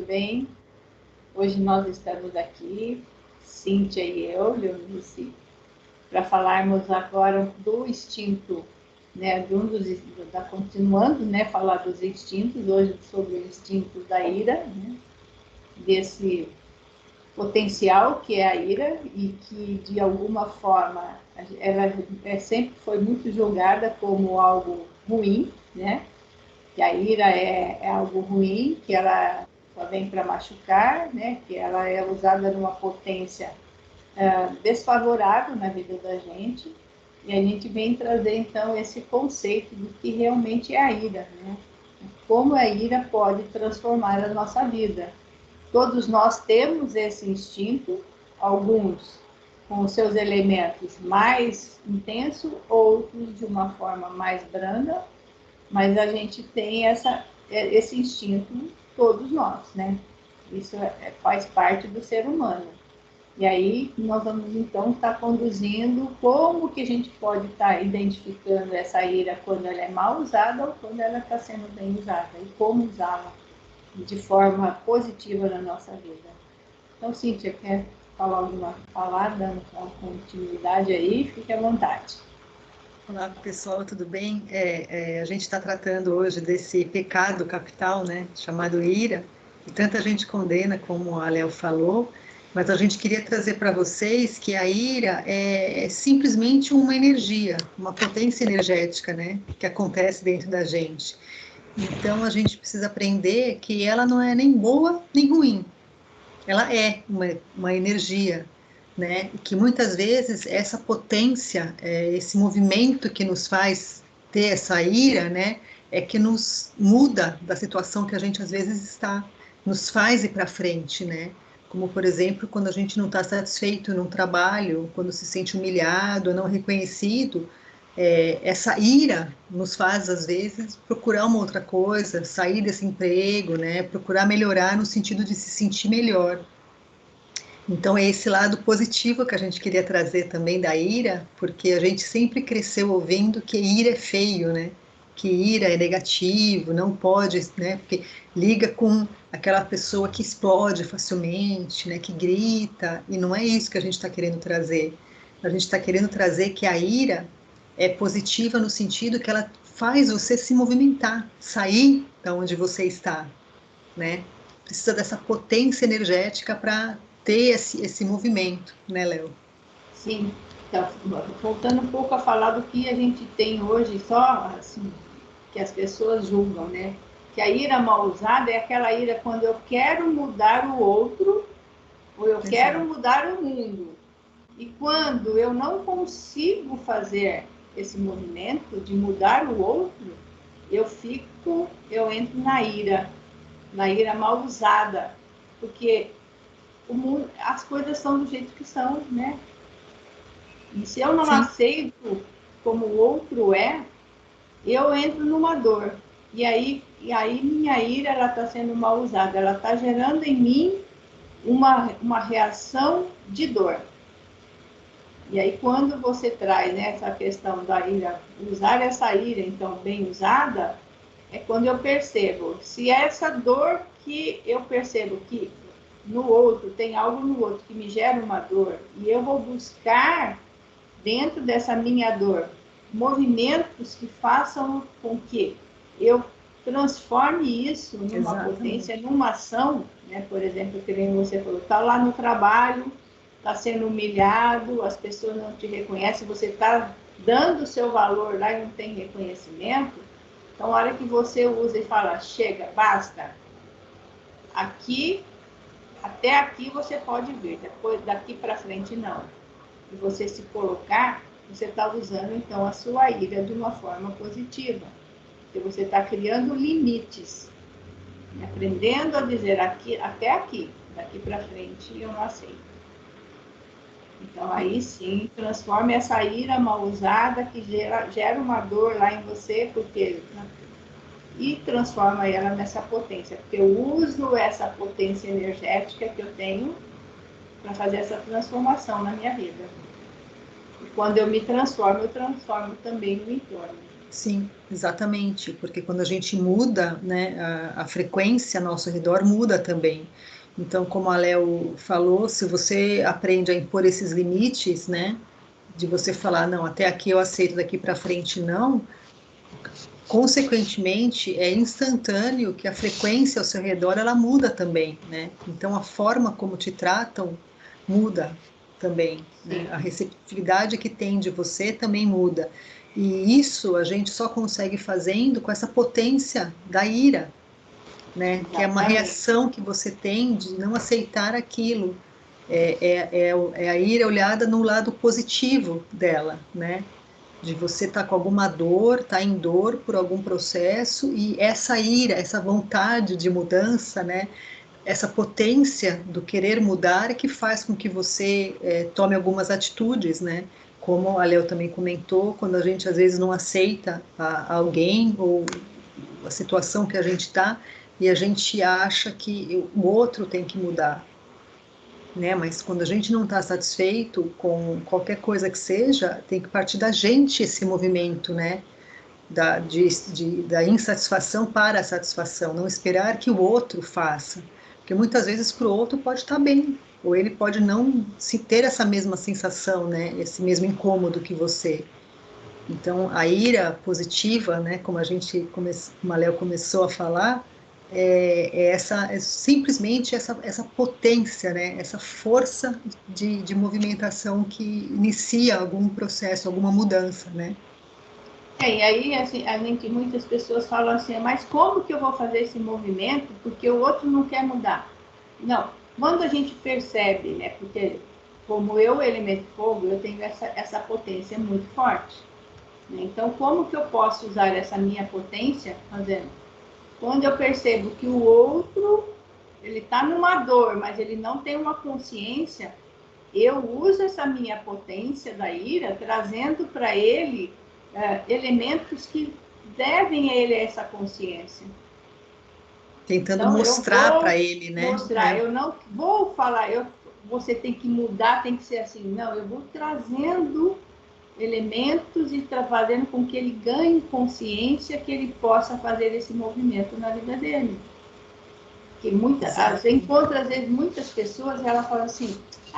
bem? Hoje nós estamos aqui, Cíntia e eu, Leonice, para falarmos agora do instinto, né, continuando, né, falar dos instintos, hoje sobre o instinto da ira, né, desse potencial que é a ira e que, de alguma forma, ela sempre foi muito julgada como algo ruim, né, que a ira é algo ruim, que ela só vem para machucar, né? Que ela é usada numa potência desfavorável na vida da gente. E a gente vem trazer, então, esse conceito do que realmente é a ira, né? Como a ira pode transformar a nossa vida. Todos nós temos esse instinto, alguns com os seus elementos mais intensos, outros de uma forma mais branda, mas a gente tem esse instinto, todos nós, né? Isso faz parte do ser humano. E aí nós vamos então estar conduzindo como que a gente pode estar identificando essa ira quando ela é mal usada ou quando ela está sendo bem usada e como usá-la de forma positiva na nossa vida. Então, Cíntia, quer falar alguma palavra, dando continuidade aí? Fique à vontade. Olá, pessoal, tudo bem? A gente está tratando hoje desse pecado capital, né, chamado ira, e tanta gente condena, como a Léo falou, mas a gente queria trazer para vocês que a ira é simplesmente uma energia, uma potência energética, né, que acontece dentro da gente. Então, a gente precisa aprender que ela não é nem boa nem ruim, ela é uma energia, né? E que muitas vezes essa potência, esse movimento que nos faz ter essa ira, né? É que nos muda da situação que a gente às vezes está, nos faz ir para frente, né? Como, por exemplo, quando a gente não está satisfeito num trabalho, quando se sente humilhado, não reconhecido, essa ira nos faz, às vezes, procurar uma outra coisa, sair desse emprego, né? Procurar melhorar no sentido de se sentir melhor. Então, é esse lado positivo que a gente queria trazer também da ira, porque a gente sempre cresceu ouvindo que ira é feio, né? Que ira é negativo, não pode, né? Porque liga com aquela pessoa que explode facilmente, né? Que grita, e não é isso que a gente está querendo trazer. A gente está querendo trazer que a ira é positiva no sentido que ela faz você se movimentar, sair da onde você está, né? Precisa dessa potência energética para ter esse movimento, né, Léo? Sim, então, voltando um pouco a falar do que a gente tem hoje, só assim, que as pessoas julgam, né? Que a ira mal usada é aquela ira quando eu quero mudar o outro ou eu quero mudar o mundo. E quando eu não consigo fazer esse movimento de mudar o outro, eu entro na ira mal usada, porque o mundo, as coisas são do jeito que são, né? E se eu não aceito como o outro é, eu entro numa dor. E aí minha ira ela está sendo mal usada, ela está gerando em mim uma reação de dor. E aí quando você traz, né, essa questão da ira, usar essa ira então bem usada, é quando eu percebo se essa dor que eu percebo que no outro tem algo no outro que me gera uma dor e eu vou buscar dentro dessa minha dor movimentos que façam com que eu transforme isso numa potência, numa ação, né? Por exemplo, que nem você falou, está lá no trabalho, está sendo humilhado, as pessoas não te reconhecem, você está dando o seu valor lá e não tem reconhecimento. Então, a hora que você usa e fala, chega, basta, aqui, até aqui você pode vir, depois daqui para frente não. E você se colocar, você está usando então a sua ira de uma forma positiva. Porque você está criando limites, aprendendo a dizer aqui, até aqui, daqui para frente eu não aceito. Então aí sim, transforma essa ira mal usada que gera uma dor lá em você, porque e transforma ela nessa potência, porque eu uso essa potência energética que eu tenho para fazer essa transformação na minha vida. E quando eu me transformo, eu transformo também o entorno. Sim, exatamente, porque quando a gente muda, né, a frequência ao nosso redor muda também. Então, como a Léo falou, se você aprende a impor esses limites, né, de você falar, não, até aqui eu aceito, daqui para frente não, consequentemente, é instantâneo que a frequência ao seu redor ela muda também, né? Então a forma como te tratam muda também, né? Sim. A receptividade que tem de você também muda. E isso a gente só consegue fazendo com essa potência da ira, né? Que é uma Exatamente. reação que você tem de não aceitar aquilo. É a ira olhada no lado positivo dela, né? De você estar com alguma dor, estar em dor por algum processo, e essa ira, essa vontade de mudança, né, essa potência do querer mudar é que faz com que você tome algumas atitudes, né, como a Léo também comentou, quando a gente às vezes não aceita alguém ou a situação que a gente está, e a gente acha que o outro tem que mudar, né? Mas quando a gente não está satisfeito com qualquer coisa que seja, tem que partir da gente esse movimento, né? Da insatisfação para a satisfação, não esperar que o outro faça, porque muitas vezes para o outro pode estar bem, ou ele pode não se ter essa mesma sensação, né? Esse mesmo incômodo que você. Então, a ira positiva, né, como a Léo começou a falar, é simplesmente essa potência, né, essa força de movimentação que inicia algum processo, alguma mudança, né? E aí assim, muitas pessoas falam assim, mas como que eu vou fazer esse movimento porque o outro não quer mudar? Não, quando a gente percebe, né, porque como eu, elemento fogo, eu tenho essa potência muito forte. Né? Então, como que eu posso usar essa minha potência fazendo? Quando eu percebo que o outro, ele está numa dor, mas ele não tem uma consciência, eu uso essa minha potência da ira, trazendo para ele elementos que devem a ele essa consciência. Tentando Então, eu mostrar para vou ele, né? mostrar, eu não vou falar, você tem que mudar, tem que ser assim. Não, eu vou trazendo elementos e fazendo com que ele ganhe consciência que ele possa fazer esse movimento na vida dele. Que você Exato. encontra, às vezes, muitas pessoas, ela fala assim,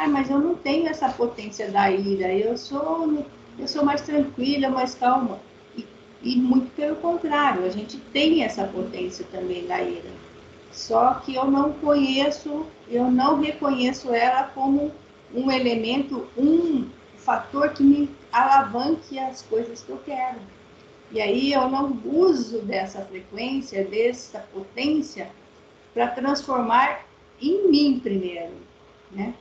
mas eu não tenho essa potência da ira, eu sou mais tranquila, mais calma. E muito pelo contrário, a gente tem essa potência também da ira. Só que eu não conheço, eu não reconheço ela como um elemento, um fator que me alavanque as coisas que eu quero. E aí eu não uso dessa frequência, dessa potência, para transformar em mim primeiro, né?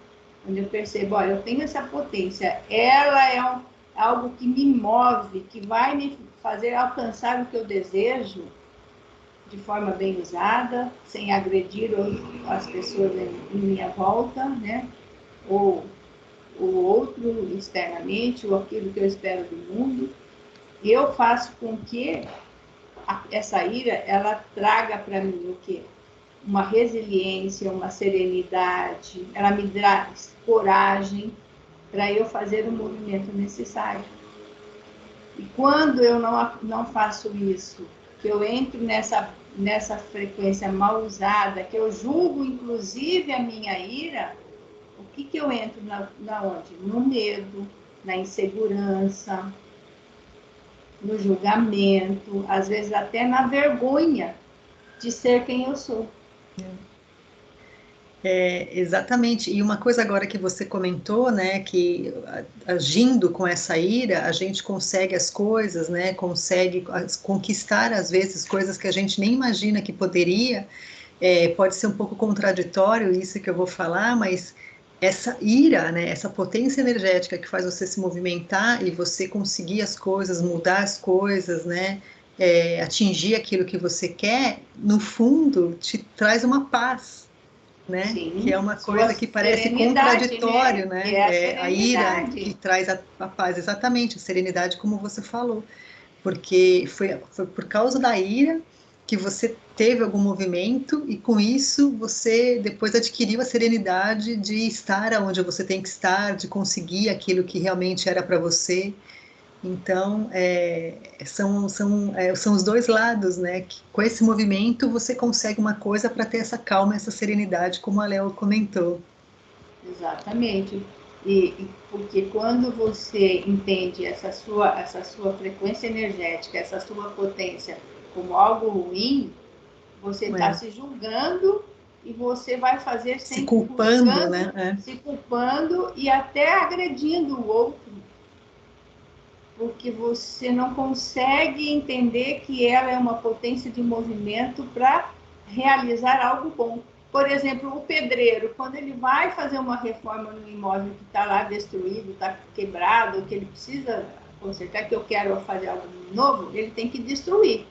Quando eu percebo, olha, eu tenho essa potência, ela é algo que me move, que vai me fazer alcançar o que eu desejo de forma bem usada, sem agredir as pessoas em minha volta, né? Ou o outro externamente, ou aquilo que eu espero do mundo. Eu faço com que essa ira, ela traga para mim o quê? Uma resiliência, uma serenidade, ela me traz coragem para eu fazer o movimento necessário. E quando eu não faço isso, que eu entro nessa frequência mal usada, que eu julgo inclusive a minha ira, o que eu entro na onde? No medo, na insegurança, no julgamento, às vezes até na vergonha de ser quem eu sou. Exatamente. E uma coisa agora que você comentou, né, que agindo com essa ira, a gente consegue as coisas, né, consegue conquistar às vezes coisas que a gente nem imagina que poderia. Pode ser um pouco contraditório isso que eu vou falar, mas essa ira, né, essa potência energética que faz você se movimentar e você conseguir as coisas, mudar as coisas, né, atingir aquilo que você quer, no fundo te traz uma paz, né? Que é Sim, uma sua coisa que parece serenidade, né? contraditório, Que né? é a A ira que serenidade. traz a paz, exatamente, a serenidade, como você falou, porque foi por causa da ira que você teve algum movimento e com isso você depois adquiriu a serenidade de estar onde você tem que estar, de conseguir aquilo que realmente era para você. Então, são os dois lados, né? Que com esse movimento você consegue uma coisa para ter essa calma, essa serenidade, como a Léo comentou. Exatamente. E porque quando você entende essa sua frequência energética, essa sua potência como algo ruim, você está se julgando e você vai fazer se sempre culpando, buscando, né? se culpando e até agredindo o outro, porque você não consegue entender que ela é uma potência de movimento para realizar algo bom. Por exemplo, o pedreiro, quando ele vai fazer uma reforma no imóvel que está lá destruído, está quebrado, que ele precisa consertar, que eu quero fazer algo novo, ele tem que destruir.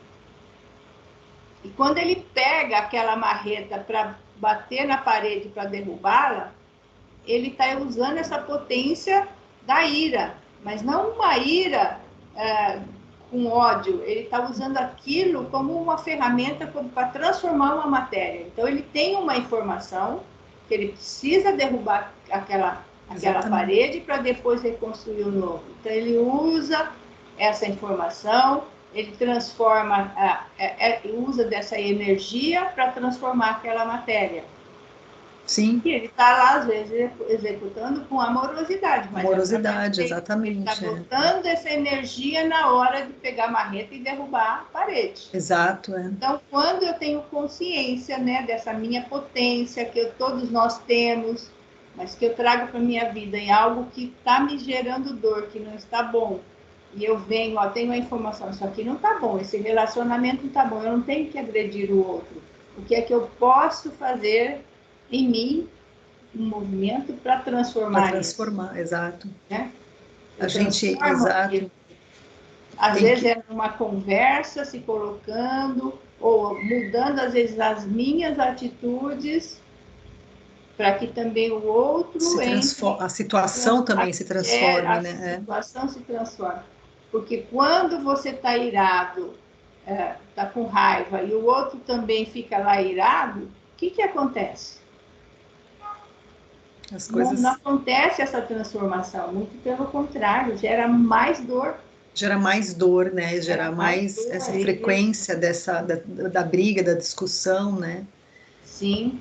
E quando ele pega aquela marreta para bater na parede para derrubá-la, ele está usando essa potência da ira, mas não uma ira com ódio, ele está usando aquilo como uma ferramenta para transformar uma matéria. Então, ele tem uma informação que ele precisa derrubar aquela parede para depois reconstruir o novo. Então, ele usa essa informação, ele transforma, usa dessa energia para transformar aquela matéria. Sim. E ele está lá, às vezes, executando com amorosidade. Mas amorosidade, exatamente. Ele está botando essa energia na hora de pegar a marreta e derrubar a parede. Exato, Então, quando eu tenho consciência, né, dessa minha potência, que todos nós temos, mas que eu trago para a minha vida em algo que está me gerando dor, que não está bom, e eu venho, tenho a informação, isso aqui não está bom, esse relacionamento não está bom, eu não tenho que agredir o outro. O que é que eu posso fazer em mim, um movimento para transformar isso? Exato. Né? A gente, exato. Às vezes é uma conversa, se colocando, ou mudando, às vezes, as minhas atitudes, para que também o outro a situação também se transforme, né? A situação se transforma. Porque quando você está irado, está com raiva, e o outro também fica lá irado, o que acontece? As coisas... não acontece essa transformação, muito pelo contrário, gera mais dor. Gera mais dor, né? Gera mais dor, essa frequência da briga, da discussão, né? Sim.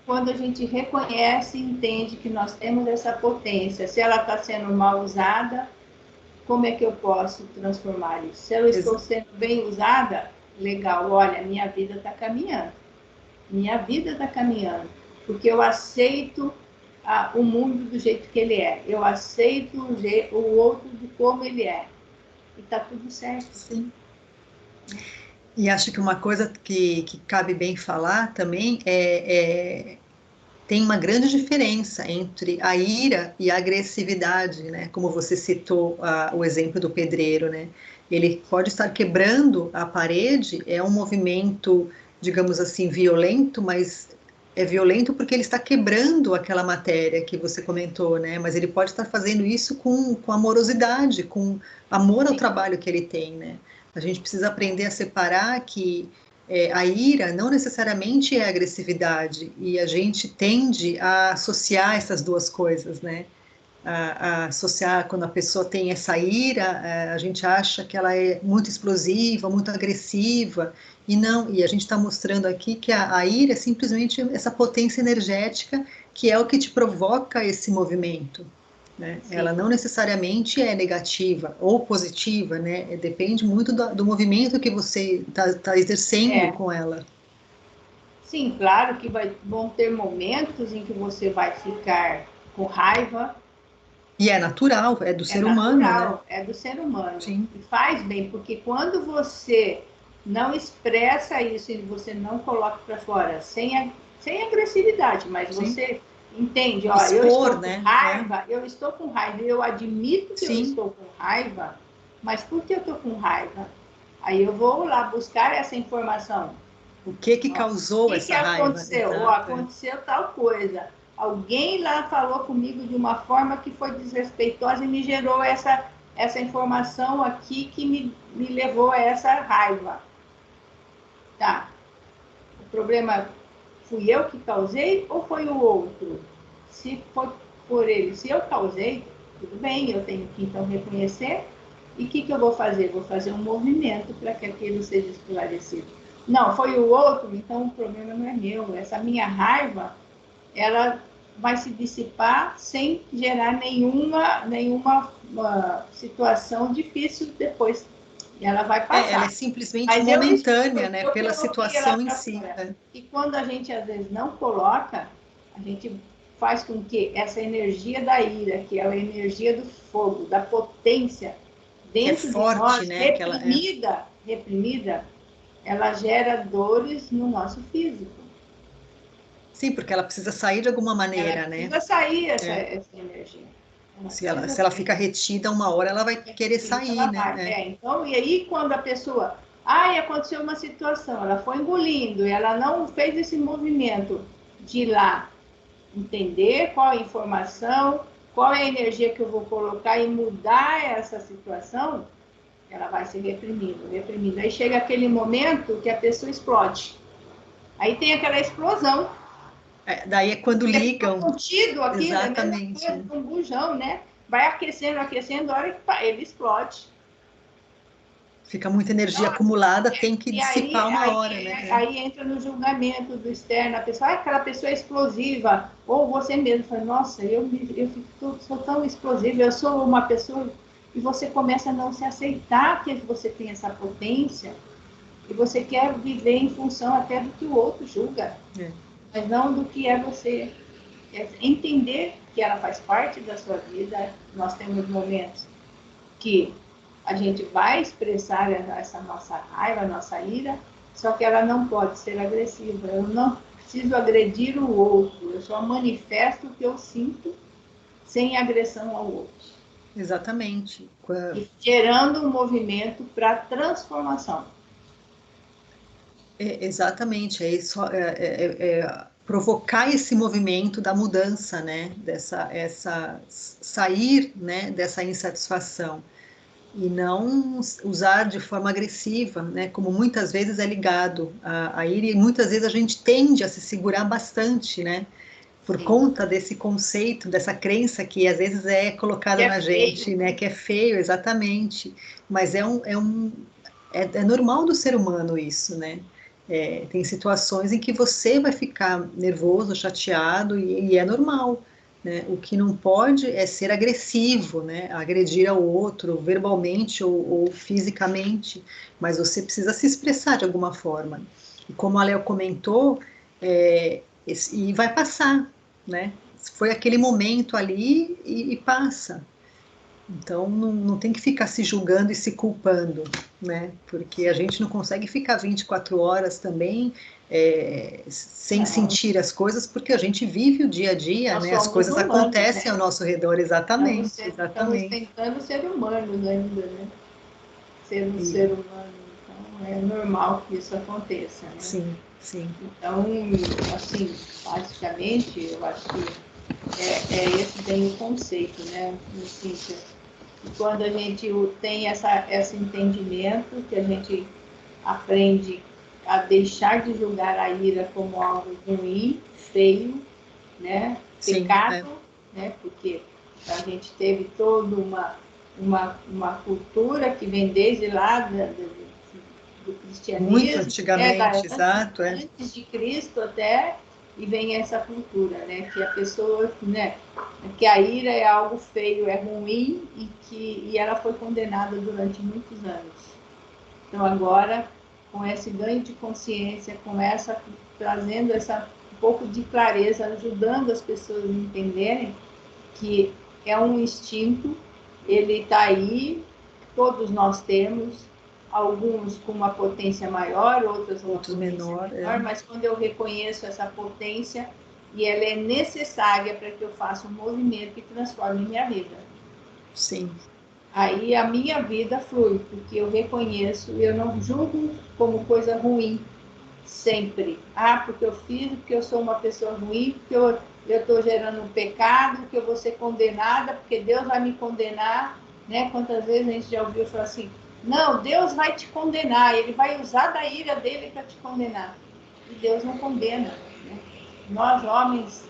Quando a gente reconhece e entende que nós temos essa potência, se ela está sendo mal usada, como é que eu posso transformar isso? Se eu estou sendo bem usada, legal, olha, minha vida está caminhando. Minha vida está caminhando. Porque eu aceito o mundo do jeito que ele é. Eu aceito o outro de como ele é. E está tudo certo. Sim. E acho que uma coisa que cabe bem falar também tem uma grande diferença entre a ira e a agressividade, né? Como você citou o exemplo do pedreiro, né? Ele pode estar quebrando a parede, é um movimento, digamos assim, violento, mas é violento porque ele está quebrando aquela matéria que você comentou, né? Mas ele pode estar fazendo isso com amorosidade, com amor ao trabalho que ele tem, né? A gente precisa aprender a separar que a ira não necessariamente é agressividade, e a gente tende a associar essas duas coisas, né? A associar quando a pessoa tem essa ira, a gente acha que ela é muito explosiva, muito agressiva, e não, e a gente está mostrando aqui que a ira é simplesmente essa potência energética que é o que te provoca esse movimento. Né? Ela não necessariamente é negativa ou positiva, né? Depende muito do movimento que você está exercendo com ela. Sim, claro que vão ter momentos em que você vai ficar com raiva. E é natural, é do ser humano, né? É do ser humano. Sim. E faz bem, porque quando você não expressa isso e você não coloca para fora, sem agressividade, mas Sim. Você entende, ó, expor, eu estou com né? raiva, eu estou com raiva, eu admito que Sim. eu estou com raiva, mas por que eu estou com raiva? Aí eu vou lá buscar essa informação. O que causou essa raiva? O que aconteceu? Aconteceu tal coisa. Alguém lá falou comigo de uma forma que foi desrespeitosa e me gerou essa informação aqui que me levou a essa raiva. Tá. O problema fui eu que causei ou foi o outro? Se foi por ele, se eu causei, tudo bem, eu tenho que então reconhecer E o que eu vou fazer? Vou fazer um movimento para que aquilo seja esclarecido. Não, foi o outro, então o problema não é meu. Essa minha raiva, ela vai se dissipar sem gerar nenhuma situação difícil depois. E ela vai passar. Ela é simplesmente Mas momentânea, né? eu Pela coloquei ela situação em para si. fora. Né? E quando a gente, às vezes, não coloca, a gente faz com que essa energia da ira, que é a energia do fogo, da potência, dentro que é forte, de nós, né? reprimida, ela gera dores no nosso físico. Sim, porque ela precisa sair de alguma maneira, Ela né? precisa sair essa energia. Se ela fica retida uma hora, ela vai querer sair, Ela né? vai. Então, e aí quando a pessoa, aconteceu uma situação, ela foi engolindo, e ela não fez esse movimento de ir lá entender qual é a informação, qual é a energia que eu vou colocar e mudar essa situação, ela vai se reprimindo, reprimindo. Aí chega aquele momento que a pessoa explode. Aí tem aquela explosão. Daí é quando ligam. Contido aqui, é a mesma Exatamente. coisa, um bujão, né? Vai aquecendo, aquecendo, a hora que ele explode. Fica muita energia acumulada, tem que dissipar uma hora, né? Aí entra no julgamento do externo, a pessoa, aquela pessoa é explosiva, ou você mesmo fala, nossa, sou tão explosiva, eu sou uma pessoa, e você começa a não se aceitar que você tem essa potência, e você quer viver em função até do que o outro julga, mas não do que é você. É entender que ela faz parte da sua vida. Nós temos momentos que a gente vai expressar essa nossa raiva, nossa ira, só que ela não pode ser agressiva. Eu não preciso agredir o outro, eu só manifesto o que eu sinto sem agressão ao outro. Exatamente. E gerando um movimento para transformação. Exatamente, é isso, provocar esse movimento da mudança, né? Sair, né? Dessa insatisfação. E não usar de forma agressiva, né? Como muitas vezes é ligado a ira, e muitas vezes a gente tende a se segurar bastante, né? Por conta desse conceito, dessa crença que às vezes é colocada na gente, né? Que é feio, exatamente. Mas é normal do ser humano isso, né? Tem situações em que você vai ficar nervoso, chateado, e é normal. Né? O que não pode é ser agressivo, né? Agredir ao outro, verbalmente ou fisicamente, mas você precisa se expressar de alguma forma. E como a Léo comentou, e vai passar, né? Foi aquele momento ali e passa. Então, não tem que ficar se julgando e se culpando, né? Porque a gente não consegue ficar 24 horas também sem sentir as coisas, porque a gente vive o dia a dia, né? As coisas acontecem ao nosso redor, exatamente. Estamos tentando ser humanos ainda, né? Ser um ser humano. Então, é normal que isso aconteça, né? Sim, sim. Então, assim, basicamente, eu acho que esse bem o conceito, né? Cíntia? E quando a gente tem esse entendimento, que a gente aprende a deixar de julgar a ira como algo ruim, feio, né? Pecado, né? Porque a gente teve toda uma cultura que vem desde lá do cristianismo, muito antigamente, exato, antes de Cristo até, e vem essa cultura, né? Que a pessoa, né? Que a ira é algo feio, é ruim, e ela foi condenada durante muitos anos. Então agora, com esse ganho de consciência, trazendo um pouco de clareza, ajudando as pessoas a entenderem que é um instinto, ele está aí, todos nós temos, alguns com uma potência maior, outros com uma potência menor, mas quando eu reconheço essa potência, e ela é necessária para que eu faça um movimento que transforme minha vida. Sim. Aí a minha vida flui, porque eu reconheço, eu não julgo como coisa ruim, sempre. Porque eu fiz, porque eu sou uma pessoa ruim, porque eu estou gerando um pecado, que eu vou ser condenada, porque Deus vai me condenar, né? Quantas vezes a gente já ouviu falar assim, não, Deus vai te condenar, ele vai usar da ira dele para te condenar. E Deus não condena, né? Nós, homens,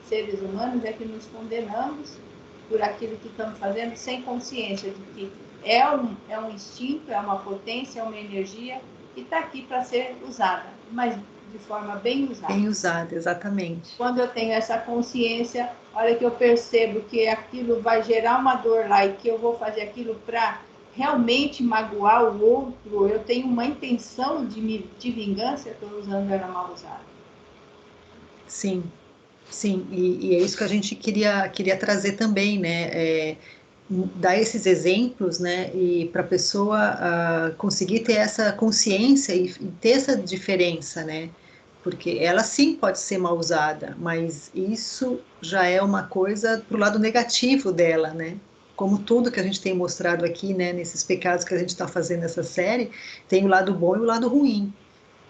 seres humanos, é que nos condenamos por aquilo que estamos fazendo, sem consciência de que é um instinto, é uma potência, é uma energia que está aqui para ser usada, mas de forma bem usada. Bem usada, exatamente. Quando eu tenho essa consciência, a hora que eu percebo que aquilo vai gerar uma dor lá e que eu vou fazer aquilo para realmente magoar o outro, eu tenho uma intenção de vingança, eu estou usando ela mal usada. Sim, sim, e é isso que a gente queria trazer também, né? Dar esses exemplos, né? E para a pessoa conseguir ter essa consciência e ter essa diferença, né? Porque ela sim pode ser mal usada, mas isso já é uma coisa pro lado negativo dela, né? Como tudo que a gente tem mostrado aqui, né? Nesses pecados que a gente está fazendo nessa série, tem o lado bom e o lado ruim.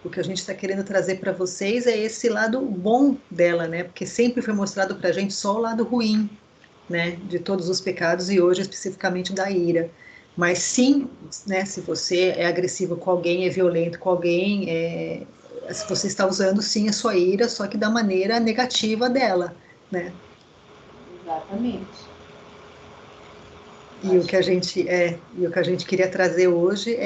O que a gente está querendo trazer para vocês é esse lado bom dela, né? Porque sempre foi mostrado para a gente só o lado ruim, né? De todos os pecados e hoje especificamente da ira. Mas sim, né? Se você é agressivo com alguém, é violento com alguém, se você está usando sim a sua ira, só que da maneira negativa dela, né? Exatamente. E o que a gente queria trazer hoje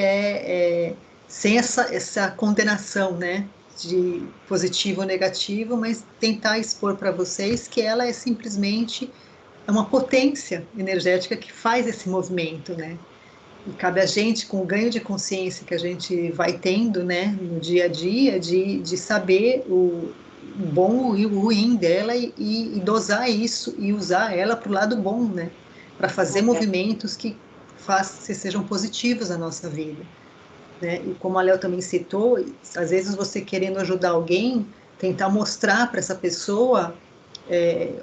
sem essa condenação, né, de positivo ou negativo, mas tentar expor para vocês que ela é simplesmente uma potência energética que faz esse movimento, né? E cabe a gente, com o ganho de consciência que a gente vai tendo, né, no dia a dia, de saber o bom e o ruim dela e dosar isso e usar ela para o lado bom, né? Para fazer movimentos que sejam positivos na nossa vida, né? E como a Léo também citou, às vezes você querendo ajudar alguém, tentar mostrar para essa pessoa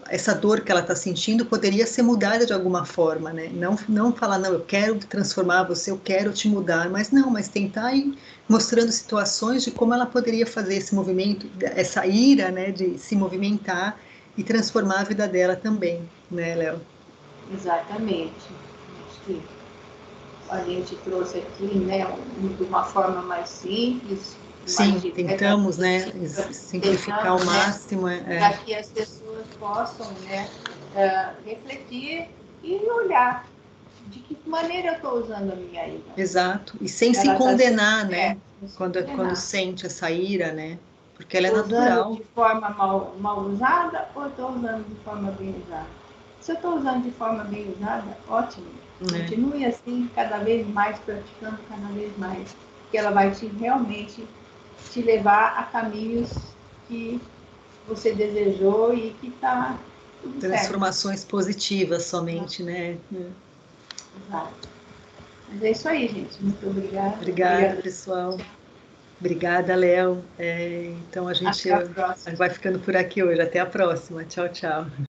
essa dor que ela está sentindo poderia ser mudada de alguma forma, né? Não falar, não, eu quero transformar você, eu quero te mudar, mas tentar ir mostrando situações de como ela poderia fazer esse movimento, essa ira, né, de se movimentar e transformar a vida dela também, né, Léo? Exatamente. Acho que a gente trouxe aqui, né, de uma forma mais simples, Sim, mais direta, tentamos, né, simplificar ao tentando, né, máximo. para que as pessoas possam, né, refletir e olhar de que maneira eu estou usando a minha ira. Exato, e sem se Ela está condenar, né, se quando condenar. sente essa ira, né, porque ela é Estou usando natural. de forma mal usada ou estou usando de forma bem usada? Se eu estou usando de forma bem usada, ótimo. Continue assim, cada vez mais, praticando cada vez mais. Que ela vai realmente te levar a caminhos que você desejou e que está tudo certo. Transformações positivas somente, né? Exato. Mas é isso aí, gente. Muito obrigada. Obrigada, pessoal. Obrigada, Léo. Então a gente Até a próxima. vai ficando por aqui hoje. Até a próxima. Tchau, tchau.